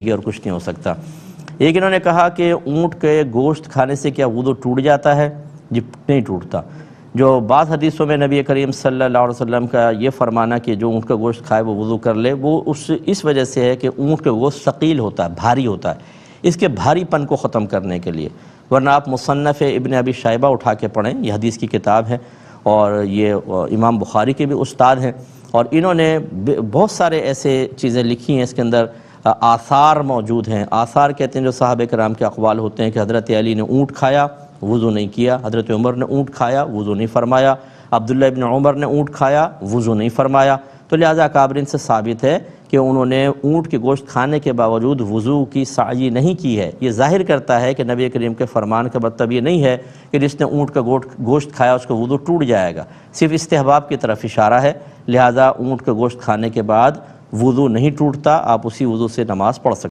گی اور کچھ نہیں ہو سکتا۔ ایک انہوں نے کہا کہ اونٹ کے گوشت کھانے سے کیا وضو ٹوٹ جاتا ہے؟ جی نہیں ٹوٹتا۔ جو بعض حدیثوں میں نبی کریم صلی اللہ علیہ وسلم کا یہ فرمانا کہ جو اونٹ کا گوشت کھائے وہ وضو کر لے، وہ اس وجہ سے ہے کہ اونٹ کا گوشت ثقیل ہوتا ہے، بھاری ہوتا ہے، اس کے بھاری پن کو ختم کرنے کے لیے۔ ورنہ آپ مصنف ابن ابی شیبہ اٹھا کے پڑھیں، یہ حدیث کی کتاب ہے اور یہ امام بخاری کے بھی استاد ہیں، اور انہوں نے بہت سارے ایسے چیزیں لکھی ہیں، اس کے اندر آثار موجود ہیں۔ آثار کہتے ہیں جو صحابہ کرام کے اقوال ہوتے ہیں کہ حضرت علی نے اونٹ کھایا، وضو نہیں کیا، حضرت عمر نے اونٹ کھایا، وضو نہیں فرمایا، عبداللہ ابن عمر نے اونٹ کھایا، وضو نہیں فرمایا۔ تو لہٰذا اکابرین سے ثابت ہے کہ انہوں نے اونٹ کے گوشت کھانے کے باوجود وضو کی سعی نہیں کی ہے۔ یہ ظاہر کرتا ہے کہ نبی کریم کے فرمان کا مطلب یہ نہیں ہے کہ جس نے اونٹ کا گوشت کھایا اس کا وضو ٹوٹ جائے گا، صرف استحباب کی طرف اشارہ ہے۔ لہٰذا اونٹ کا گوشت کھانے کے بعد وضو نہیں ٹوٹتا، آپ اسی وضو سے نماز پڑھ سکتے ہیں۔